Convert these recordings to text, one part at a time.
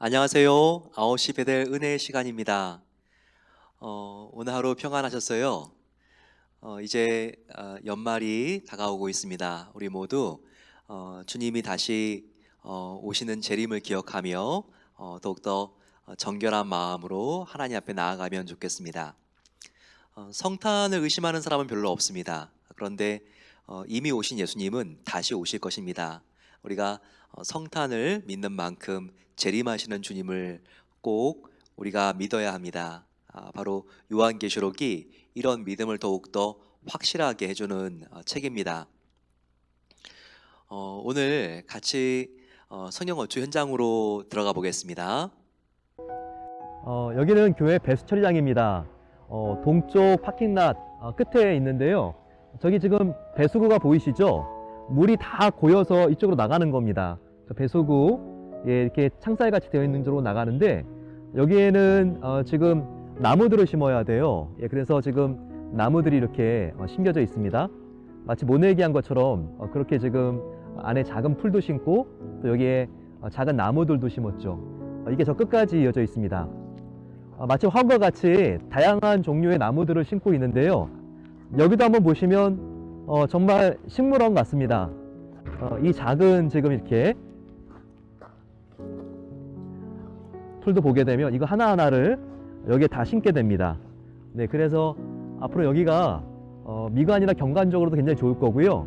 안녕하세요. 9시 베델 은혜의 시간입니다. 오늘 하루 평안하셨어요? 이제 연말이 다가오고 있습니다. 우리 모두 주님이 다시 오시는 재림을 기억하며 더욱더 정결한 마음으로 하나님 앞에 나아가면 좋겠습니다. 성탄을 의심하는 사람은 별로 없습니다. 그런데 이미 오신 예수님은 다시 오실 것입니다. 우리가 성탄을 믿는 만큼 재림하시는 주님을 꼭 우리가 믿어야 합니다. 바로 요한계시록이 이런 믿음을 더욱더 확실하게 해주는 책입니다. 오늘 같이 성령 어초 현장으로 들어가 보겠습니다. 여기는 교회 배수처리장입니다. 동쪽 파킹랏 끝에 있는데요. 저기 지금 배수구가 보이시죠? 물이 다 고여서 이쪽으로 나가는 겁니다. 저 배수구, 이렇게 창살같이 되어 있는 쪽으로 나가는데 여기에는 지금 나무들을 심어야 돼요. 그래서 지금 나무들이 이렇게 심겨져 있습니다. 마치 모내기한 것처럼 그렇게 지금 안에 작은 풀도 심고 또 여기에 작은 나무들도 심었죠. 이게 저 끝까지 이어져 있습니다. 마치 화과 같이 다양한 종류의 나무들을 심고 있는데요. 여기도 한번 보시면 정말 식물원 같습니다. 이 작은 지금 이렇게 풀도 보게 되면 이거 하나하나를 여기에 다 심게 됩니다. 네, 그래서 앞으로 여기가 미관이나 경관적으로도 굉장히 좋을 거고요.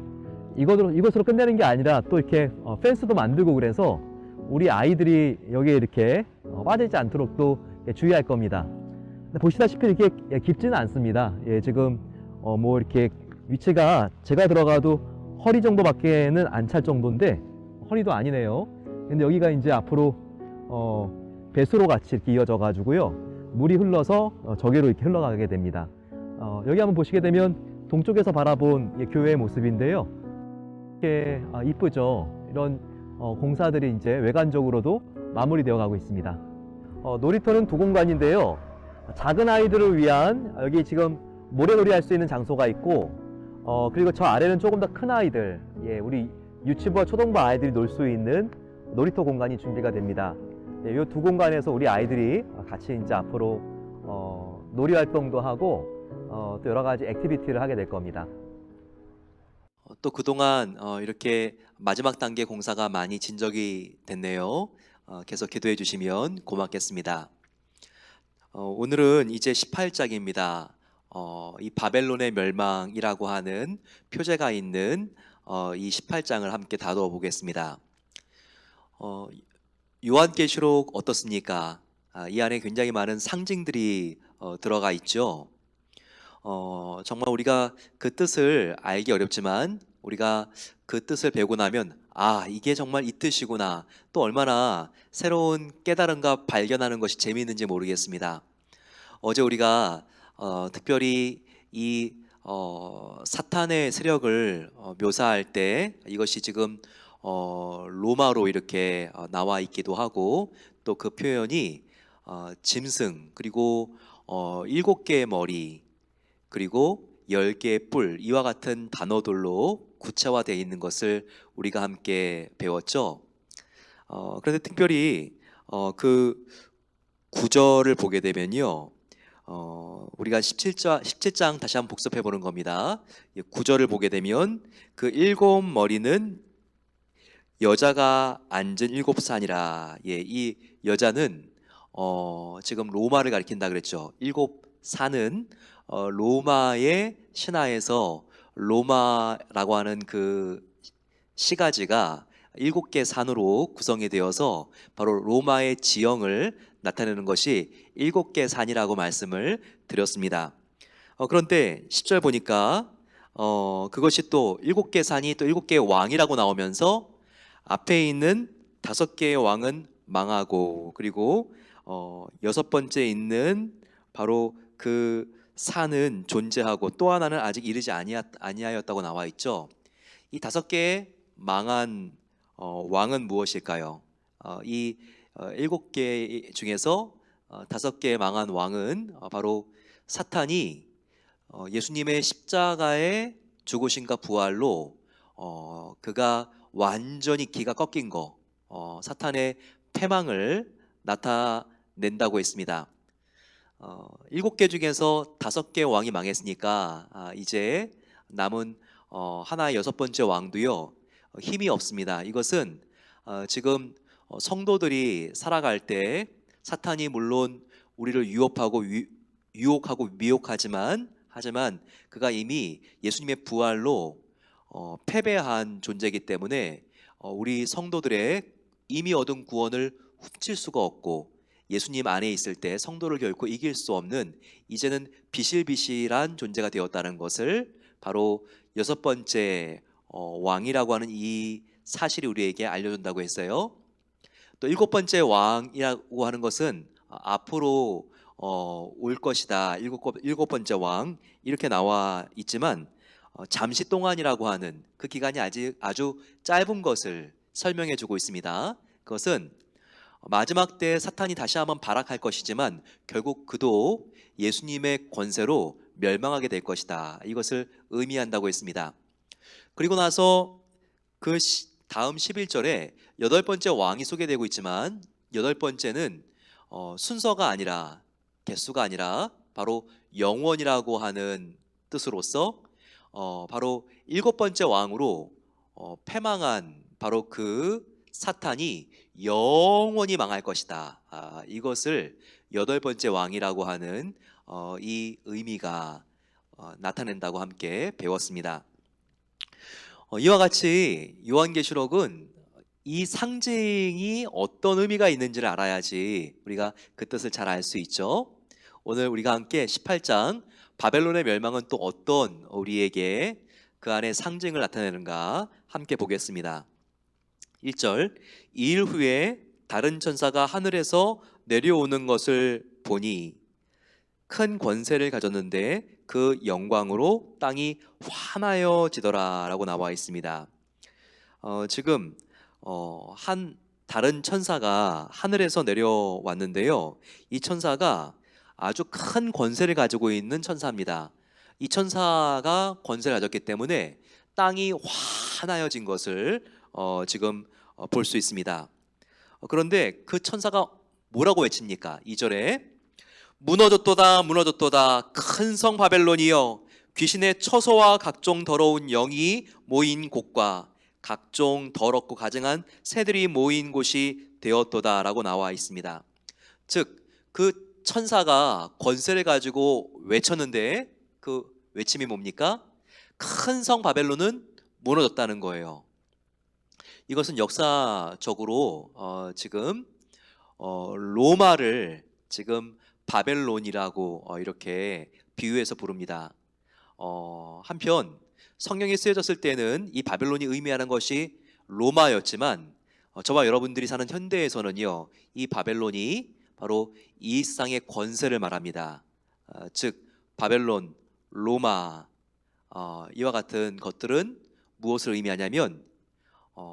이것으로 끝내는 게 아니라 또 이렇게 펜스도 만들고 그래서 우리 아이들이 여기에 이렇게 빠지지 않도록 또 주의할 겁니다. 보시다시피 이렇게 깊지는 않습니다. 지금 뭐 이렇게 위치가 제가 들어가도 허리 정도밖에는 안 찰 정도인데 허리도 아니네요. 근데 여기가 이제 앞으로 배수로 같이 이렇게 이어져 가지고요. 물이 흘러서 저기로 이렇게 흘러가게 됩니다. 여기 한번 보시게 되면 동쪽에서 바라본 교회의 모습인데요. 이렇게 이쁘죠. 이런 공사들이 이제 외관적으로도 마무리되어 가고 있습니다. 놀이터는 두 공간인데요. 작은 아이들을 위한 여기 지금 모래놀이 할 수 있는 장소가 있고 그리고 저 아래는 조금 더 큰 아이들, 우리 유치부와 초등부 아이들이 놀 수 있는 놀이터 공간이 준비가 됩니다. 이 두 공간에서 우리 아이들이 같이 이제 앞으로 놀이 활동도 하고 또 여러 가지 액티비티를 하게 될 겁니다. 또 그동안 이렇게 마지막 단계 공사가 많이 진척이 됐네요. 계속 기도해 주시면 고맙겠습니다. 오늘은 이제 18장입니다. 이 바벨론의 멸망이라고 하는 표제가 있는 이 18장을 함께 다루어 보겠습니다. 요한계시록 어떻습니까? 이 안에 굉장히 많은 상징들이 들어가 있죠. 정말 우리가 그 뜻을 알기 어렵지만 우리가 그 뜻을 배우고 나면 이게 정말 이 뜻이구나, 또 얼마나 새로운 깨달음과 발견하는 것이 재미있는지 모르겠습니다. 어제 우리가 특별히 이 사탄의 세력을 묘사할 때 이것이 지금 로마로 이렇게 나와 있기도 하고, 또 그 표현이 짐승, 그리고 7개의 머리, 그리고 10개의 뿔, 이와 같은 단어들로 구체화되어 있는 것을 우리가 함께 배웠죠. 그런데 특별히 그 구절을 보게 되면요, 우리가 17장 다시 한번 복습해 보는 겁니다. 구절을 보게 되면 그 7머리는 여자가 앉은 7산이라. 이 여자는 지금 로마를 가리킨다 그랬죠. 7산은 로마의 신화에서 로마라고 하는 그 시가지가 7개 산으로 구성이 되어서 바로 로마의 지형을 나타내는 것이 7개 산이라고 말씀을 드렸습니다. 그런데 10절 보니까 그것이 또 7개 산이 또 7개의 왕이라고 나오면서 앞에 있는 5개의 왕은 망하고, 그리고 6번째 있는 바로 그 산은 존재하고 또 하나는 아직 이르지 아니하였다고 나와 있죠. 이 5개의 망한 왕은 무엇일까요? 이 7개 중에서 5개의 망한 왕은 바로 사탄이 예수님의 십자가의 죽으심과 부활로 그가 완전히 기가 꺾인 거, 사탄의 패망을 나타낸다고 했습니다. 7개 중에서 5개 왕이 망했으니까 이제 남은 하나의 6번째 왕도요 힘이 없습니다. 이것은 지금 성도들이 살아갈 때 사탄이 물론 우리를 유혹하고 미혹하지만 그가 이미 예수님의 부활로 패배한 존재이기 때문에 우리 성도들의 이미 얻은 구원을 훔칠 수가 없고 예수님 안에 있을 때 성도를 결코 이길 수 없는 이제는 비실비실한 존재가 되었다는 것을 바로 6번째 왕이라고 하는 이 사실이 우리에게 알려준다고 했어요. 또 7번째 왕이라고 하는 것은 앞으로 올 것이다. 7번째 왕 이렇게 나와 있지만 잠시 동안이라고 하는 그 기간이 아주 짧은 것을 설명해 주고 있습니다. 그것은 마지막 때 사탄이 다시 한번 발악할 것이지만 결국 그도 예수님의 권세로 멸망하게 될 것이다. 이것을 의미한다고 했습니다. 그리고 나서 그 다음 11절에 8번째 왕이 소개되고 있지만 8번째는 순서가 아니라 개수가 아니라 바로 영원이라고 하는 뜻으로서 바로 7번째 왕으로 패망한 바로 그 사탄이 영원히 망할 것이다. 이것을 8번째 왕이라고 하는 이 의미가 나타낸다고 함께 배웠습니다. 이와 같이 요한계시록은 이 상징이 어떤 의미가 있는지를 알아야지 우리가 그 뜻을 잘 알 수 있죠. 오늘 우리가 함께 18장 바벨론의 멸망은 또 어떤 우리에게 그 안에 상징을 나타내는가 함께 보겠습니다. 1절, 2일 후에 다른 천사가 하늘에서 내려오는 것을 보니 큰 권세를 가졌는데 그 영광으로 땅이 환하여지더라 라고 나와 있습니다. 지금 한 다른 천사가 하늘에서 내려왔는데요, 이 천사가 아주 큰 권세를 가지고 있는 천사입니다. 이 천사가 권세를 가졌기 때문에 땅이 환하여진 것을 지금 볼 수 있습니다. 그런데 그 천사가 뭐라고 외칩니까? 2절에 무너졌도다 무너졌도다 큰 성 바벨론이여 귀신의 처소와 각종 더러운 영이 모인 곳과 각종 더럽고 가증한 새들이 모인 곳이 되었도다 라고 나와 있습니다. 즉 그 천사가 권세를 가지고 외쳤는데 그 외침이 뭡니까? 큰 성 바벨론은 무너졌다는 거예요. 이것은 역사적으로 지금 로마를 지금 바벨론이라고 이렇게 비유해서 부릅니다. 한편 성경이 쓰여졌을 때는 이 바벨론이 의미하는 것이 로마였지만 저와 여러분들이 사는 현대에서는요, 이 바벨론이 바로 이 세상의 권세를 말합니다. 즉 바벨론, 로마 이와 같은 것들은 무엇을 의미하냐면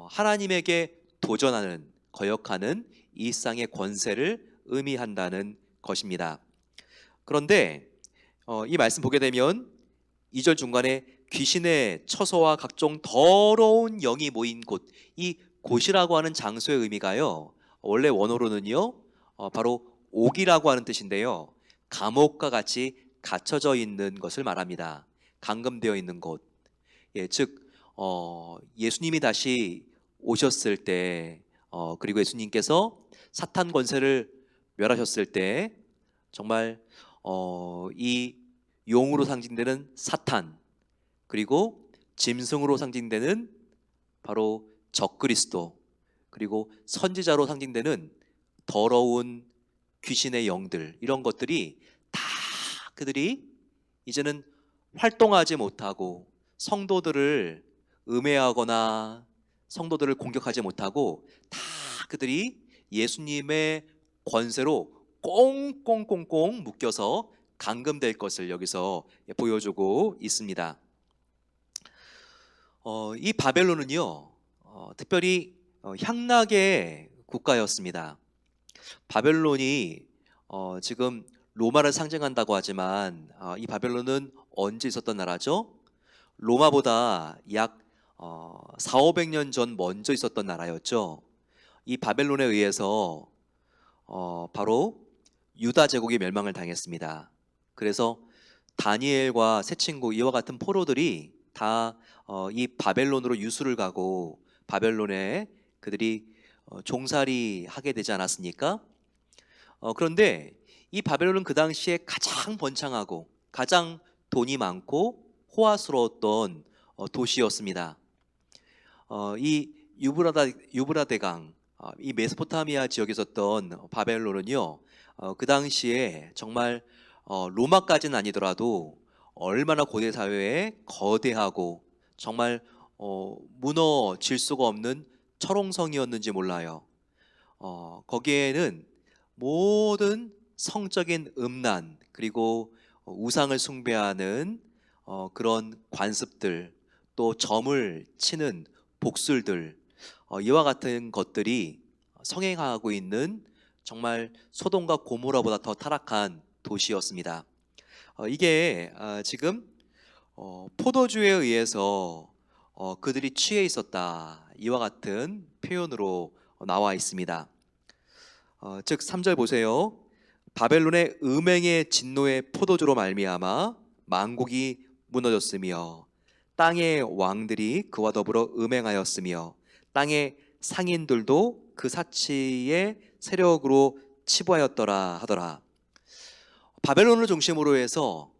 하나님에게 도전하는, 거역하는 이 세상의 권세를 의미한다는 것입니다. 그런데 이 말씀 보게 되면 2절 중간에 귀신의 처소와 각종 더러운 영이 모인 곳, 이 곳이라고 하는 장소의 의미가요, 원래 원어로는요 바로 옥이라고 하는 뜻인데요, 감옥과 같이 갇혀져 있는 것을 말합니다. 감금되어 있는 곳. 즉 예수님이 다시 오셨을 때 그리고 예수님께서 사탄 권세를 멸하셨을 때 정말 이 용으로 상징되는 사탄, 그리고 짐승으로 상징되는 바로 적그리스도, 그리고 선지자로 상징되는 더러운 귀신의 영들, 이런 것들이 다 그들이 이제는 활동하지 못하고 성도들을 음해하거나 성도들을 공격하지 못하고 다 그들이 예수님의 권세로 꽁꽁꽁꽁 묶여서 감금될 것을 여기서 보여주고 있습니다. 이 바벨론은요 특별히 향락의 국가였습니다. 바벨론이 지금 로마를 상징한다고 하지만 이 바벨론은 언제 있었던 나라죠? 로마보다 약 400~500년 전 먼저 있었던 나라였죠. 이 바벨론에 의해서 바로 유다 제국이 멸망을 당했습니다. 그래서 다니엘과 세 친구 이와 같은 포로들이 다 이 바벨론으로 유수를 가고 바벨론에 그들이 종살이 하게 되지 않았습니까? 그런데 이 바벨론은 그 당시에 가장 번창하고 가장 돈이 많고 호화스러웠던 도시였습니다. 이 유브라데강, 이 메소포타미아 지역에 있었던 바벨론은요, 그 당시에 정말 로마까지는 아니더라도 얼마나 고대 사회에 거대하고 정말 무너질 수가 없는 철옹성이었는지 몰라요. 거기에는 모든 성적인 음란 그리고 우상을 숭배하는 그런 관습들, 또 점을 치는 복술들, 이와 같은 것들이 성행하고 있는 정말 소돔과 고모라보다 더 타락한 도시였습니다. 이게 지금 포도주에 의해서 그들이 취해 있었다, 이와 같은 표현으로 나와 있습니다. 즉 3절 보세요. 바벨론의 음행의 진노의 포도주로 말미암아 만국이 무너졌으며 땅의 왕들이 그와 더불어 음행하였으며 땅의 상인들도 그 사치의 세력으로 치부하였더라 하더라. 바벨론을 중심으로 해서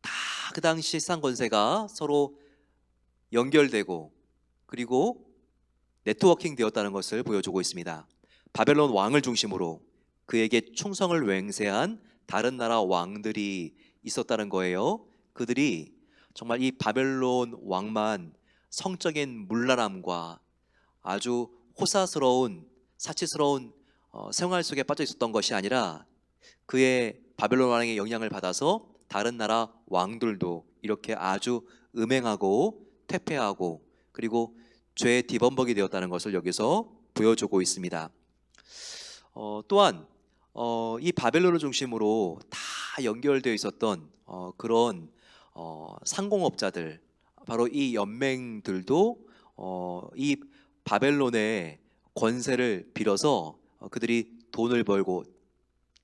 다 그 당시 쌍 권세가 서로 연결되고 그리고 네트워킹 되었다는 것을 보여주고 있습니다. 바벨론 왕을 중심으로 그에게 충성을 맹세한 다른 나라 왕들이 있었다는 거예요. 그들이 정말 이 바벨론 왕만 성적인 문란함과 아주 호사스러운 사치스러운 생활 속에 빠져 있었던 것이 아니라 그의 바벨론 왕의 영향을 받아서 다른 나라 왕들도 이렇게 아주 음행하고 퇴폐하고 그리고 죄의 뒤범벅이 되었다는 것을 여기서 보여주고 있습니다. 또한 이 바벨론을 중심으로 다 연결되어 있었던 그런 상공업자들, 바로 이 연맹들도 이 바벨론의 권세를 빌어서 그들이 돈을 벌고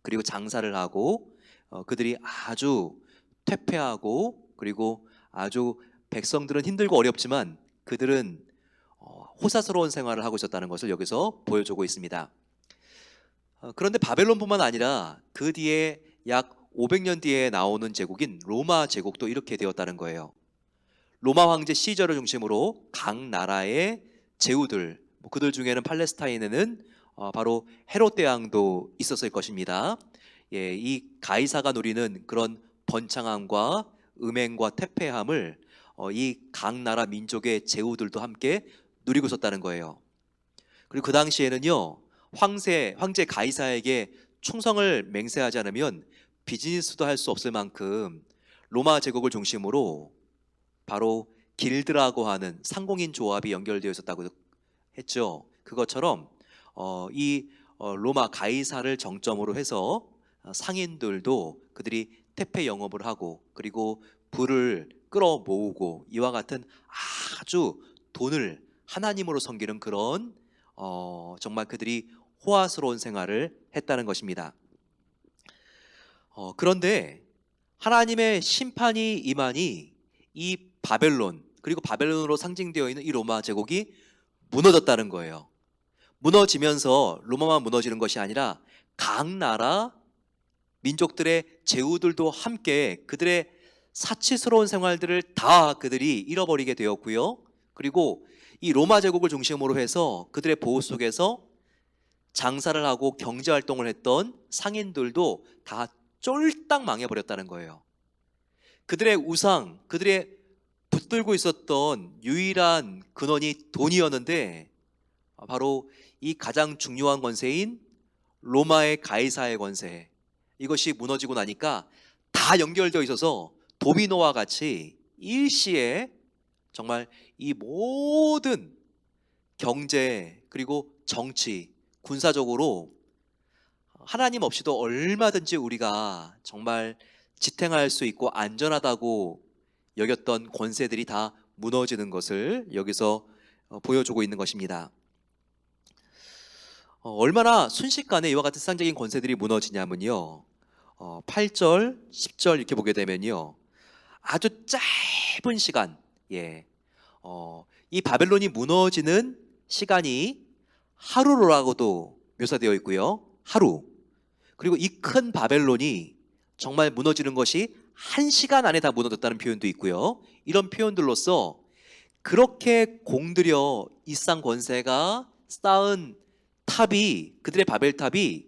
그리고 장사를 하고 그들이 아주 퇴폐하고 그리고 아주 백성들은 힘들고 어렵지만 그들은 호사스러운 생활을 하고 있었다는 것을 여기서 보여주고 있습니다. 그런데 바벨론뿐만 아니라 그 뒤에 약 500년 뒤에 나오는 제국인 로마 제국도 이렇게 되었다는 거예요. 로마 황제 시저를 중심으로 각 나라의 제후들, 그들 중에는 팔레스타인에는 바로 헤롯 대왕도 있었을 것입니다. 예, 이 가이사가 누리는 그런 번창함과 음행과 퇴폐함을 이 각 나라 민족의 제후들도 함께 누리고 있었다는 거예요. 그리고 그 당시에는요, 황제 가이사에게 충성을 맹세하지 않으면 비즈니스도 할 수 없을 만큼 로마 제국을 중심으로 바로 길드라고 하는 상공인 조합이 연결되어 있었다고 했죠. 그것처럼 이 로마 가이사를 정점으로 해서 상인들도 그들이 퇴폐 영업을 하고 그리고 부를 끌어 모으고 이와 같은 아주 돈을 하나님으로 섬기는 그런 정말 그들이 호화스러운 생활을 했다는 것입니다. 그런데 하나님의 심판이 임하니 이 바벨론 그리고 바벨론으로 상징되어 있는 이 로마 제국이 무너졌다는 거예요. 무너지면서 로마만 무너지는 것이 아니라 각 나라 민족들의 제후들도 함께 그들의 사치스러운 생활들을 다 그들이 잃어버리게 되었고요. 그리고 이 로마 제국을 중심으로 해서 그들의 보호 속에서 장사를 하고 경제활동을 했던 상인들도 다 쫄딱 망해버렸다는 거예요. 그들의 우상, 그들의 붙들고 있었던 유일한 근원이 돈이었는데 바로 이 가장 중요한 권세인 로마의 가이사의 권세, 이것이 무너지고 나니까 다 연결되어 있어서 도미노와 같이 일시에 정말 이 모든 경제 그리고 정치, 군사적으로 하나님 없이도 얼마든지 우리가 정말 지탱할 수 있고 안전하다고 여겼던 권세들이 다 무너지는 것을 여기서 보여주고 있는 것입니다. 얼마나 순식간에 이와 같은 세상적인 권세들이 무너지냐면요. 8절, 10절 이렇게 보게 되면요. 아주 짧은 시간, 예, 이 바벨론이 무너지는 시간이 하루로라고도 묘사되어 있고요. 하루. 그리고 이 큰 바벨론이 정말 무너지는 것이 1시간 안에 다 무너졌다는 표현도 있고요. 이런 표현들로서 그렇게 공들여 이상 권세가 쌓은 탑이, 그들의 바벨탑이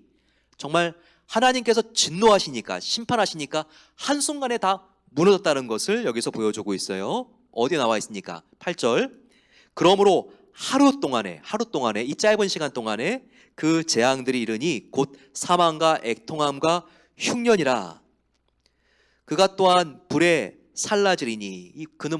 정말 하나님께서 진노하시니까, 심판하시니까 한순간에 다 무너졌다는 것을 여기서 보여주고 있어요. 어디에 나와 있습니까? 8절. 그러므로 하루 동안에 이 짧은 시간 동안에 그 재앙들이 이르니 곧 사망과 애통함과 흉년이라. 그가 또한 불에 살라지리니, 이 그는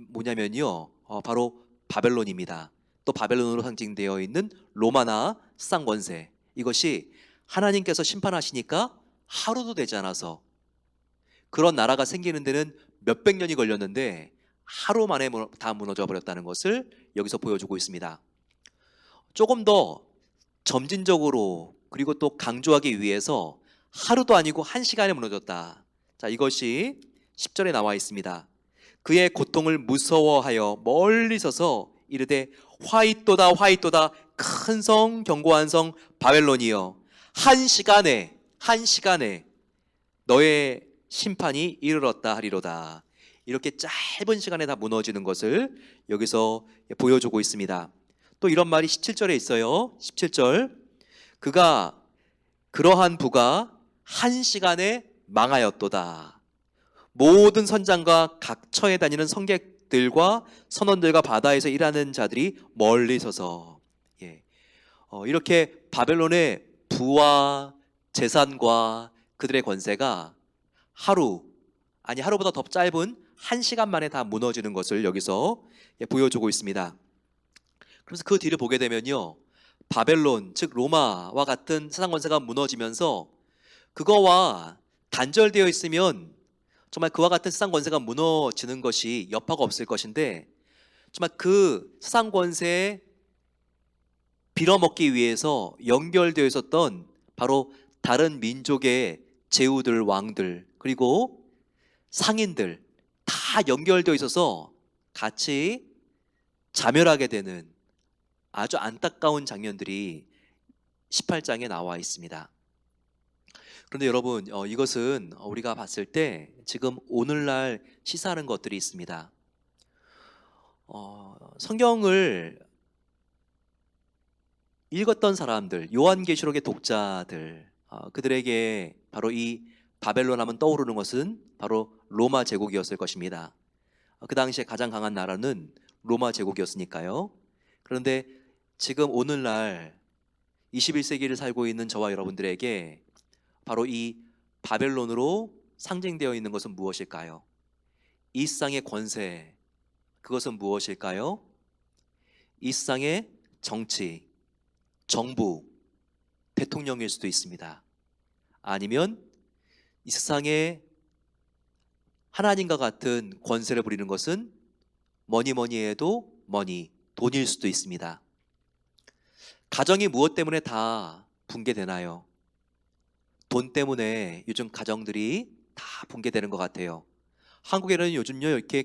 뭐냐면요, 바로 바벨론입니다. 또 바벨론으로 상징되어 있는 로마나 세상 권세, 이것이 하나님께서 심판하시니까 하루도 되지 않아서 그런 나라가 생기는 데는 몇백 년이 걸렸는데 하루 만에 다 무너져 버렸다는 것을 여기서 보여주고 있습니다. 조금 더 점진적으로 그리고 또 강조하기 위해서 하루도 아니고 1시간에 무너졌다. 자, 이것이 10절에 나와 있습니다. 그의 고통을 무서워하여 멀리 서서 이르되 화이또다 화이또다 큰 성 견고한 성 바벨론이여, 1시간에 너의 심판이 이르렀다 하리로다. 이렇게 짧은 시간에 다 무너지는 것을 여기서 보여주고 있습니다. 또 이런 말이 17절에 있어요. 17절. 그가 그러한 부가 1시간에 망하였도다. 모든 선장과 각 처에 다니는 성객들과 선원들과 바다에서 일하는 자들이 멀리 서서, 예, 이렇게 바벨론의 부와 재산과 그들의 권세가 하루보다 더 짧은 1시간 만에 다 무너지는 것을 여기서 보여주고 있습니다. 그래서 그 뒤를 보게 되면요, 바벨론 즉 로마와 같은 세상 권세가 무너지면서 그거와 단절되어 있으면 정말 그와 같은 세상 권세가 무너지는 것이 여파가 없을 것인데, 정말 그 세상 권세에 빌어먹기 위해서 연결되어 있었던 바로 다른 민족의 제후들, 왕들, 그리고 상인들 다 연결되어 있어서 같이 자멸하게 되는 아주 안타까운 장면들이 18장에 나와 있습니다. 그런데 여러분, 이것은 우리가 봤을 때 지금 오늘날 시사하는 것들이 있습니다. 성경을 읽었던 사람들, 요한계시록의 독자들, 그들에게 바로 이 바벨론 하면 떠오르는 것은 바로 로마 제국이었을 것입니다. 그 당시에 가장 강한 나라는 로마 제국이었으니까요. 그런데 지금 오늘날 21세기를 살고 있는 저와 여러분들에게 바로 이 바벨론으로 상징되어 있는 것은 무엇일까요? 이 세상의 권세, 그것은 무엇일까요? 이 세상의 정치, 정부, 대통령일 수도 있습니다. 아니면 이 세상에 하나님과 같은 권세를 부리는 것은 뭐니 해도 돈일 수도 있습니다. 가정이 무엇 때문에 다 붕괴되나요? 돈 때문에 요즘 가정들이 다 붕괴되는 것 같아요. 한국에는 요즘요 이렇게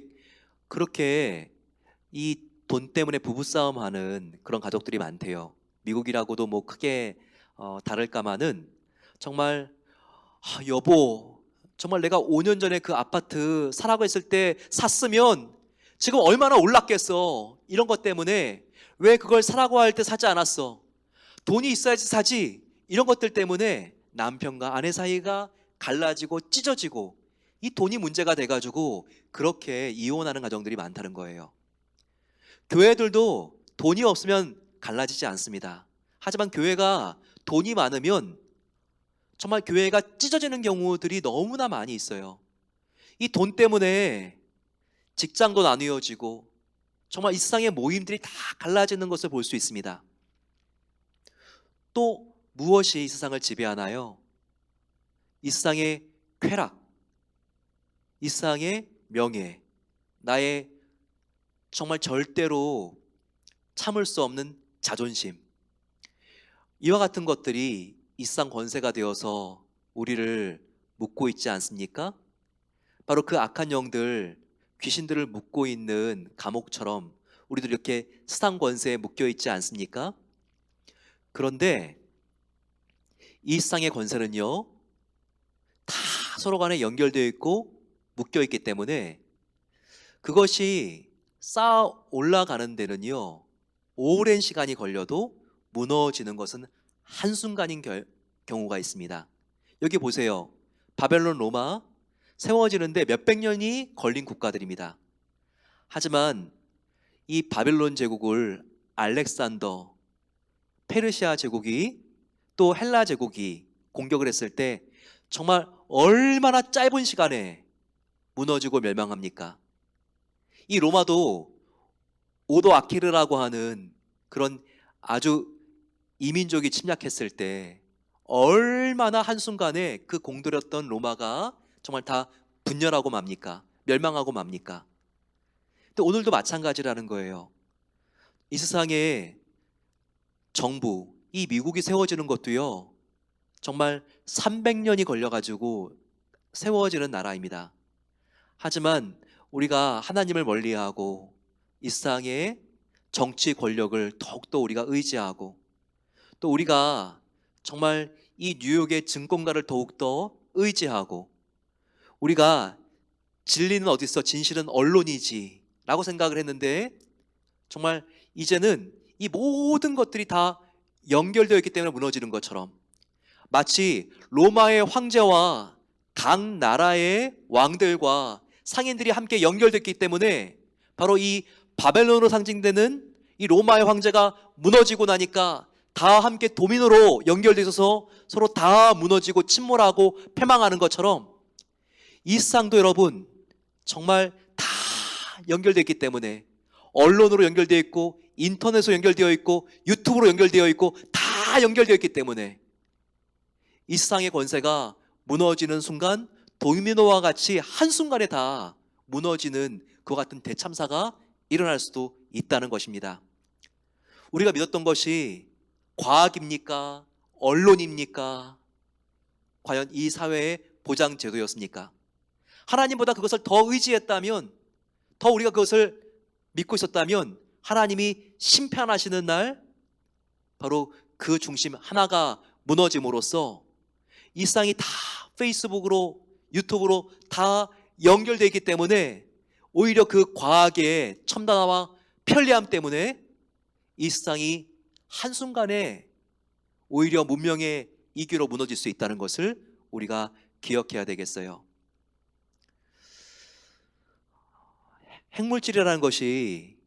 그렇게 이 돈 때문에 부부싸움 하는 그런 가족들이 많대요. 미국이라고도 뭐 크게 다를까마는 정말 여보, 정말 내가 5년 전에 그 아파트 사라고 했을 때 샀으면 지금 얼마나 올랐겠어. 이런 것 때문에 왜 그걸 사라고 할 때 사지 않았어? 돈이 있어야지 사지. 이런 것들 때문에 남편과 아내 사이가 갈라지고 찢어지고 이 돈이 문제가 돼가지고 그렇게 이혼하는 가정들이 많다는 거예요. 교회들도 돈이 없으면 갈라지지 않습니다. 하지만 교회가 돈이 많으면 정말 교회가 찢어지는 경우들이 너무나 많이 있어요. 이 돈 때문에 직장도 나누어지고 정말 이 세상의 모임들이 다 갈라지는 것을 볼 수 있습니다. 또 무엇이 이 세상을 지배하나요? 이 세상의 쾌락, 이 세상의 명예, 나의 정말 절대로 참을 수 없는 자존심. 이와 같은 것들이 이 세상 권세가 되어서 우리를 묶고 있지 않습니까? 바로 그 악한 영들, 귀신들을 묶고 있는 감옥처럼 우리도 이렇게 세상 권세에 묶여 있지 않습니까? 그런데 이 세상의 권세는요, 다 서로 간에 연결되어 있고 묶여 있기 때문에 그것이 쌓아 올라가는 데는요, 오랜 시간이 걸려도 무너지는 것은 한순간인 경우가 있습니다. 여기 보세요. 바벨론, 로마 세워지는데 몇백 년이 걸린 국가들입니다. 하지만 이 바벨론 제국을 알렉산더, 페르시아 제국이 또 헬라 제국이 공격을 했을 때 정말 얼마나 짧은 시간에 무너지고 멸망합니까? 이 로마도 오도 아키르라고 하는 그런 아주 이민족이 침략했을 때 얼마나 한순간에 그 공들였던 로마가 정말 다 분열하고 맙니까? 멸망하고 맙니까? 근데 오늘도 마찬가지라는 거예요. 이 세상에 정부, 이 미국이 세워지는 것도요, 정말 300년이 걸려가지고 세워지는 나라입니다. 하지만 우리가 하나님을 멀리하고 이 세상의 정치 권력을 더욱더 우리가 의지하고 또 우리가 정말 이 뉴욕의 증권가를 더욱더 의지하고 우리가 진리는 어디 있어? 진실은 언론이지 라고 생각을 했는데 정말 이제는 이 모든 것들이 다 연결되어 있기 때문에 무너지는 것처럼 마치 로마의 황제와 각 나라의 왕들과 상인들이 함께 연결됐기 때문에 바로 이 바벨론으로 상징되는 이 로마의 황제가 무너지고 나니까 다 함께 도미노로 연결되어 있어서 서로 다 무너지고 침몰하고 패망하는 것처럼 이 세상도 여러분 정말 다 연결되어 있기 때문에 언론으로 연결되어 있고 인터넷으로 연결되어 있고 유튜브로 연결되어 있고 다 연결되어 있기 때문에 이 세상의 권세가 무너지는 순간 도미노와 같이 한순간에 다 무너지는 그와 같은 대참사가 일어날 수도 있다는 것입니다. 우리가 믿었던 것이 과학입니까? 언론입니까? 과연 이 사회의 보장 제도였습니까? 하나님보다 그것을 더 의지했다면, 더 우리가 그것을 믿고 있었다면 하나님이 심판하시는 날 바로 그 중심 하나가 무너짐으로써 이 세상이 다 페이스북으로 유튜브로 다 연결되어 있기 때문에 오히려 그 과학의 첨단화와 편리함 때문에 이 세상이 한순간에 오히려 문명의 이기로 무너질 수 있다는 것을 우리가 기억해야 되겠어요. 핵물질이라는 것이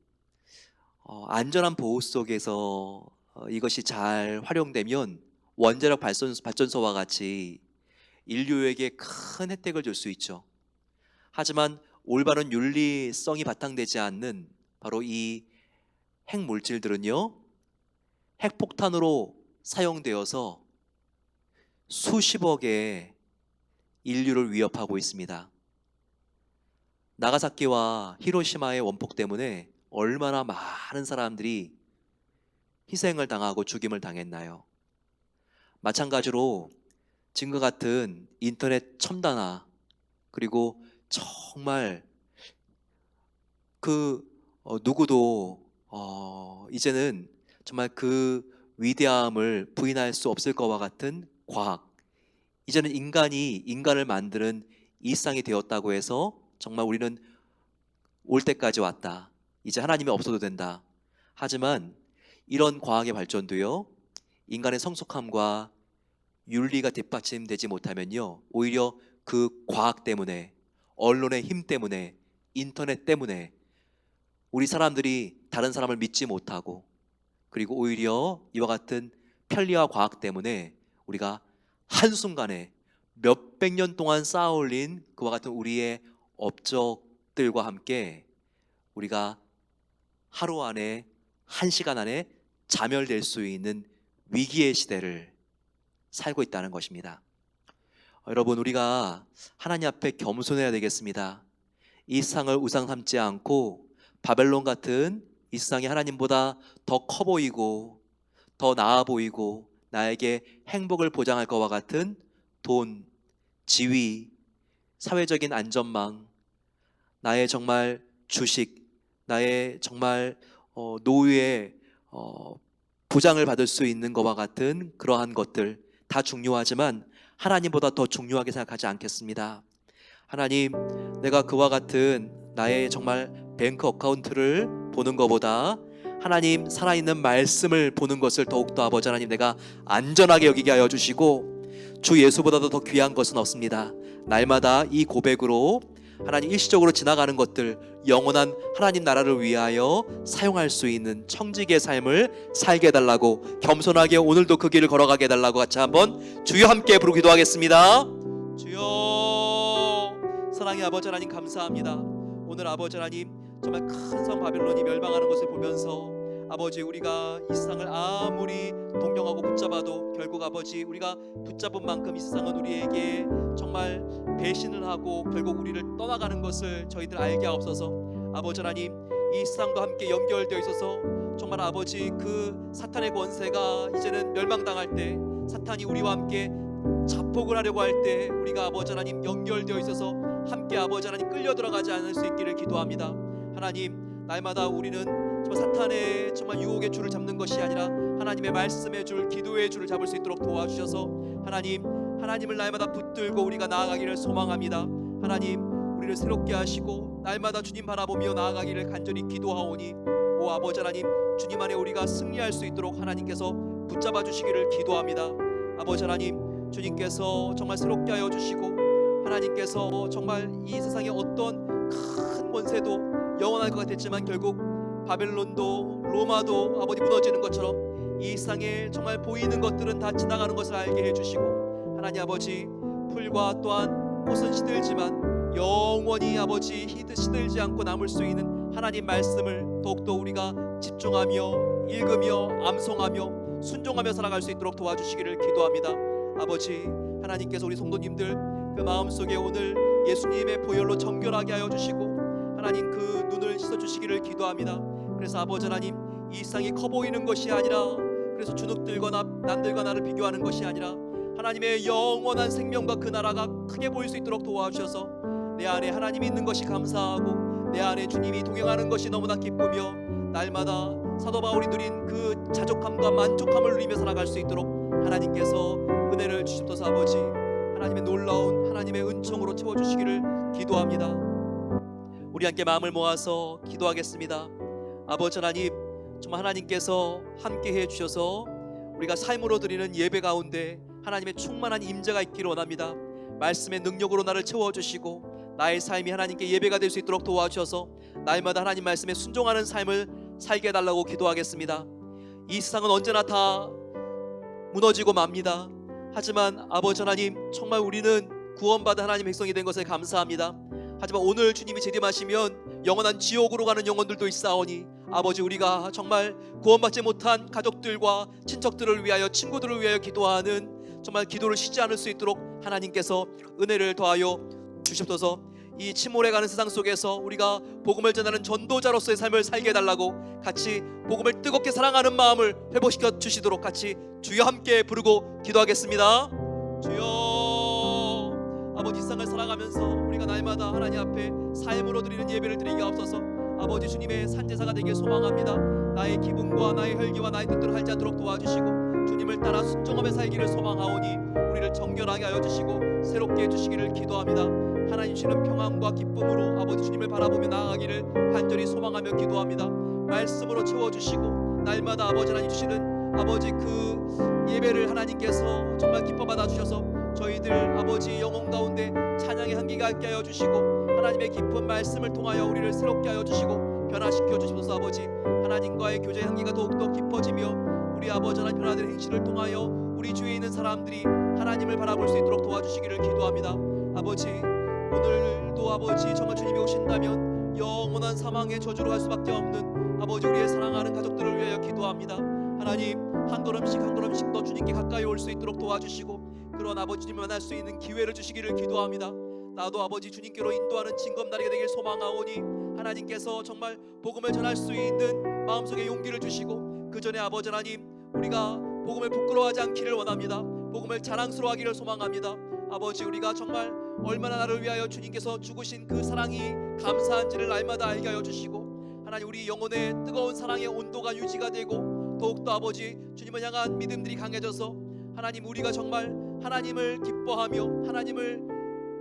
안전한 보호 속에서 이것이 잘 활용되면 원자력 발전소와 같이 인류에게 큰 혜택을 줄 수 있죠. 하지만 올바른 윤리성이 바탕되지 않는 바로 이 핵물질들은요, 핵폭탄으로 사용되어서 수십억의 인류를 위협하고 있습니다. 나가사키와 히로시마의 원폭 때문에 얼마나 많은 사람들이 희생을 당하고 죽임을 당했나요? 마찬가지로 지금과 같은 인터넷 첨단화 그리고 정말 그 누구도 이제는 정말 그 위대함을 부인할 수 없을 것과 같은 과학, 이제는 인간이 인간을 만드는 이 세상이 되었다고 해서 정말 우리는 올 때까지 왔다, 이제 하나님이 없어도 된다. 하지만 이런 과학의 발전도요, 인간의 성숙함과 윤리가 뒷받침되지 못하면요, 오히려 그 과학 때문에, 언론의 힘 때문에, 인터넷 때문에 우리 사람들이 다른 사람을 믿지 못하고, 그리고 오히려 이와 같은 편리와 과학 때문에 우리가 한순간에 몇백 년 동안 쌓아올린 그와 같은 우리의 업적들과 함께 우리가 하루 안에, 한 시간 안에 자멸될 수 있는 위기의 시대를 살고 있다는 것입니다. 여러분, 우리가 하나님 앞에 겸손해야 되겠습니다. 이 세상을 우상 삼지 않고 바벨론 같은 이 세상이 하나님보다 더 커 보이고 더 나아 보이고 나에게 행복을 보장할 것과 같은 돈, 지위, 사회적인 안전망, 나의 정말 주식, 나의 정말 노후에 보장을 받을 수 있는 것과 같은 그러한 것들 다 중요하지만 하나님보다 더 중요하게 생각하지 않겠습니다. 하나님, 내가 그와 같은 나의 정말 뱅크 어카운트를 보는 것보다 하나님 살아있는 말씀을 보는 것을 더욱더 아버지 하나님 내가 안전하게 여기게 하여 주시고, 주 예수보다도 더 귀한 것은 없습니다. 날마다 이 고백으로 하나님 일시적으로 지나가는 것들 영원한 하나님 나라를 위하여 사용할 수 있는 청지기의 삶을 살게 해달라고, 겸손하게 오늘도 그 길을 걸어가게 해달라고 같이 한번 주여 함께 부르고 기도하겠습니다. 주여, 사랑의 아버지 하나님 감사합니다. 오늘 아버지 하나님 정말 큰 성 바벨론이 멸망하는 것을 보면서 아버지, 우리가 이 세상을 아무리 동경하고 붙잡아도 결국 아버지 우리가 붙잡은 만큼 이 세상은 우리에게 정말 배신을 하고 결국 우리를 떠나가는 것을 저희들 알게 하옵소서. 아버지 하나님, 이 세상과 함께 연결되어 있어서 정말 아버지 그 사탄의 권세가 이제는 멸망당할 때, 사탄이 우리와 함께 자폭을 하려고 할 때 우리가 아버지 하나님 연결되어 있어서 함께 아버지 하나님 끌려 들어가지 않을 수 있기를 기도합니다. 하나님, 날마다 우리는 정말 사탄의 정말 유혹의 줄을 잡는 것이 아니라 하나님의 말씀의 줄, 기도의 줄을 잡을 수 있도록 도와주셔서 하나님을 날마다 붙들고 우리가 나아가기를 소망합니다. 하나님, 우리를 새롭게 하시고 날마다 주님 바라보며 나아가기를 간절히 기도하오니, 오 아버지 하나님, 주님 안에 우리가 승리할 수 있도록 하나님께서 붙잡아 주시기를 기도합니다. 아버지 하나님, 주님께서 정말 새롭게 하여 주시고, 하나님께서 정말 이 세상의 어떤 큰 권세도 영원할 것 같았지만 결국 바벨론도 로마도 아버지 무너지는 것처럼 이 세상에 정말 보이는 것들은 다 지나가는 것을 알게 해주시고, 하나님 아버지, 풀과 또한 꽃은 시들지만 영원히 아버지 시들지 않고 남을 수 있는 하나님 말씀을 더욱더 우리가 집중하며 읽으며 암송하며 순종하며 살아갈 수 있도록 도와주시기를 기도합니다. 아버지, 하나님께서 우리 성도님들 그 마음속에 오늘 예수님의 보혈로 정결하게 하여 주시고 하나님 그 눈을 씻어주시기를 기도합니다. 그래서 아버지 하나님, 이 세상이 커 보이는 것이 아니라, 그래서 주눅들과 남들과 나를 비교하는 것이 아니라 하나님의 영원한 생명과 그 나라가 크게 보일 수 있도록 도와주셔서 내 안에 하나님이 있는 것이 감사하고 내 안에 주님이 동행하는 것이 너무나 기쁘며 날마다 사도 바울이 누린 그 자족함과 만족함을 누리며 살아갈 수 있도록 하나님께서 은혜를 주시옵소서. 아버지, 하나님의 놀라운 하나님의 은총으로 채워주시기를 기도합니다. 우리 함께 마음을 모아서 기도하겠습니다. 아버지 하나님, 정말 하나님께서 함께해 주셔서 우리가 삶으로 드리는 예배 가운데 하나님의 충만한 임재가 있기를 원합니다. 말씀의 능력으로 나를 채워주시고 나의 삶이 하나님께 예배가 될 수 있도록 도와주셔서 날마다 하나님 말씀에 순종하는 삶을 살게 해달라고 기도하겠습니다. 이 세상은 언제나 다 무너지고 맙니다. 하지만 아버지 하나님, 정말 우리는 구원받은 하나님 백성이 된 것을 감사합니다. 하지만 오늘 주님이 재림하시면 영원한 지옥으로 가는 영혼들도 있사오니 아버지, 우리가 정말 구원받지 못한 가족들과 친척들을 위하여, 친구들을 위하여 기도하는 정말 기도를 쉬지 않을 수 있도록 하나님께서 은혜를 더하여 주시옵소서. 이 침몰해가는 세상 속에서 우리가 복음을 전하는 전도자로서의 삶을 살게 해달라고, 같이 복음을 뜨겁게 사랑하는 마음을 회복시켜 주시도록 같이 주여 함께 부르고 기도하겠습니다. 주여, 아버지, 이 세상을 살아가면서 우리가 날마다 하나님 앞에 삶으로 드리는 예배를 드리게 하옵소서. 아버지, 주님의 산제사가 되길 소망합니다. 나의 기분과 나의 혈기와 나의 뜻대로 하지 않도록 도와주시고 주님을 따라 순종하며 살기를 소망하오니 우리를 정결하게 하여 주시고 새롭게 해주시기를 기도합니다. 하나님 주시는 평안과 기쁨으로 아버지 주님을 바라보며 나아가기를 간절히 소망하며 기도합니다. 말씀으로 채워주시고 날마다 아버지 하나님 주시는 아버지 그 예배를 하나님께서 정말 기뻐 받아주셔서 저희들 아버지 영혼 가운데 찬양의 향기가 있게 하여 주시고 하나님의 깊은 말씀을 통하여 우리를 새롭게 하여 주시고 변화시켜 주시옵소서. 아버지, 하나님과의 교제의 향기가 더욱더 깊어지며 우리 아버지 하나님 변화된 행실을 통하여 우리 주위에 있는 사람들이 하나님을 바라볼 수 있도록 도와주시기를 기도합니다. 아버지, 오늘도 아버지 정말 주님이 오신다면 영원한 사망의 저주로 갈 수밖에 없는 아버지 우리의 사랑하는 가족들을 위하여 기도합니다. 하나님, 한 걸음씩 한 걸음씩 더 주님께 가까이 올 수 있도록 도와주시고 그런 아버지 주님을 만날 수 있는 기회를 주시기를 기도합니다. 나도 아버지 주님께로 인도하는 징검다리가 되길 소망하오니 하나님께서 정말 복음을 전할 수 있는 마음속에 용기를 주시고 그 전에 아버지 하나님 우리가 복음을 부끄러워하지 않기를 원합니다. 복음을 자랑스러워하기를 소망합니다. 아버지, 우리가 정말 얼마나 나를 위하여 주님께서 죽으신 그 사랑이 감사한지를 날마다 알게 하여 주시고, 하나님 우리 영혼의 뜨거운 사랑의 온도가 유지가 되고, 더욱더 아버지 주님을 향한 믿음들이 강해져서 하나님 우리가 정말 하나님을 기뻐하며 하나님을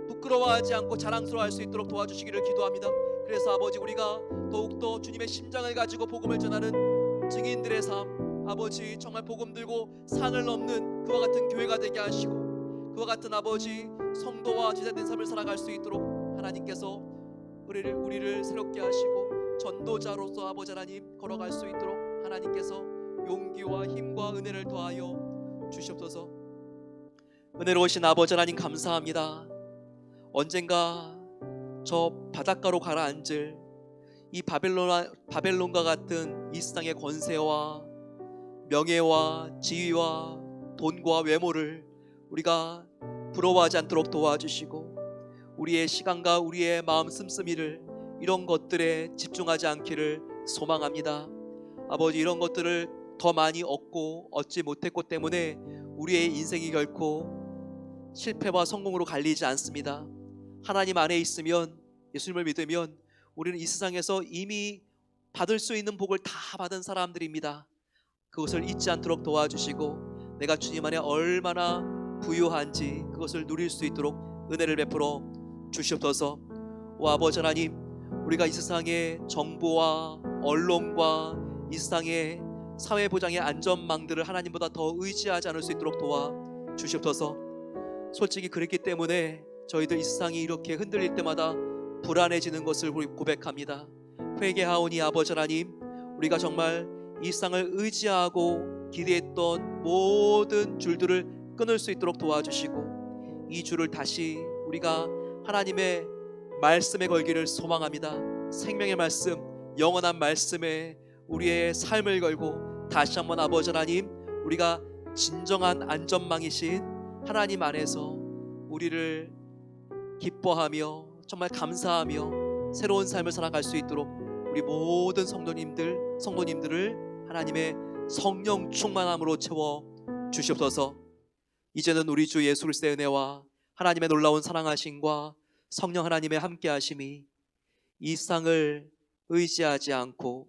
부끄러워하지 않고 자랑스러워할 수 있도록 도와주시기를 기도합니다. 그래서 아버지, 우리가 더욱더 주님의 심장을 가지고 복음을 전하는 증인들의 삶, 아버지 정말 복음 들고 산을 넘는 그와 같은 교회가 되게 하시고, 그와 같은 아버지 성도와 제자된 삶을 살아갈 수 있도록 하나님께서 우리를 새롭게 하시고 전도자로서 아버지 하나님 걸어갈 수 있도록 하나님께서 용기와 힘과 은혜를 더하여 주시옵소서. 은혜로우신 아버지 하나님 감사합니다. 언젠가 저 바닷가로 가라앉을 이 바벨론과 같은 이 세상의 권세와 명예와 지위와 돈과 외모를 우리가 부러워하지 않도록 도와주시고, 우리의 시간과 우리의 마음 씀씀이를 이런 것들에 집중하지 않기를 소망합니다. 아버지, 이런 것들을 더 많이 얻고 얻지 못했고 때문에 우리의 인생이 결코 실패와 성공으로 갈리지 않습니다. 하나님 안에 있으면, 예수님을 믿으면 우리는 이 세상에서 이미 받을 수 있는 복을 다 받은 사람들입니다. 그것을 잊지 않도록 도와주시고, 내가 주님 안에 얼마나 부유한지 그것을 누릴 수 있도록 은혜를 베풀어 주시옵소서. 오 아버지 하나님, 우리가 이 세상의 정보와 언론과 이 세상의 사회보장의 안전망들을 하나님보다 더 의지하지 않을 수 있도록 도와 주시옵소서. 솔직히 그랬기 때문에 저희들 이 세상이 이렇게 흔들릴 때마다 불안해지는 것을 고백합니다. 회개하오니 아버지 하나님, 우리가 정말 이 세상을 의지하고 기대했던 모든 줄들을 끊을 수 있도록 도와주시고, 이 줄을 다시 우리가 하나님의 말씀에 걸기를 소망합니다. 생명의 말씀, 영원한 말씀에 우리의 삶을 걸고 다시 한번 아버지 하나님, 우리가 진정한 안전망이신 하나님 안에서 우리를 기뻐하며 정말 감사하며 새로운 삶을 살아갈 수 있도록 우리 모든 성도님들을 하나님의 성령 충만함으로 채워 주시옵소서. 이제는 우리 주 예수 그리스도의 은혜와 하나님의 놀라운 사랑하심과 성령 하나님의 함께하심이 이 세상을 의지하지 않고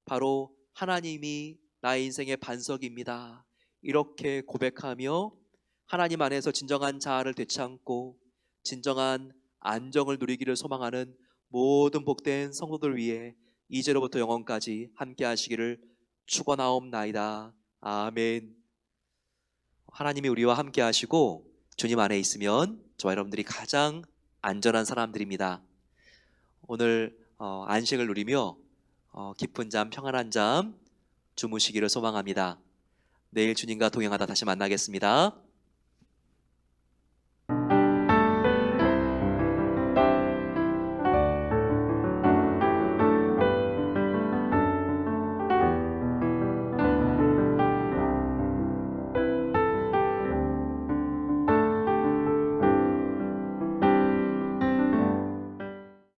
바로 하나님이 나의 인생의 반석입니다, 이렇게 고백하며 하나님 안에서 진정한 자아를 되찾고 진정한 안정을 누리기를 소망하는 모든 복된 성도들 위해 이제로부터 영원까지 함께 하시기를 축원하옵나이다. 아멘. 하나님이 우리와 함께 하시고 주님 안에 있으면 저와 여러분들이 가장 안전한 사람들입니다. 오늘 안식을 누리며 깊은 잠, 평안한 잠 주무시기를 소망합니다. 내일 주님과 동행하다 다시 만나겠습니다.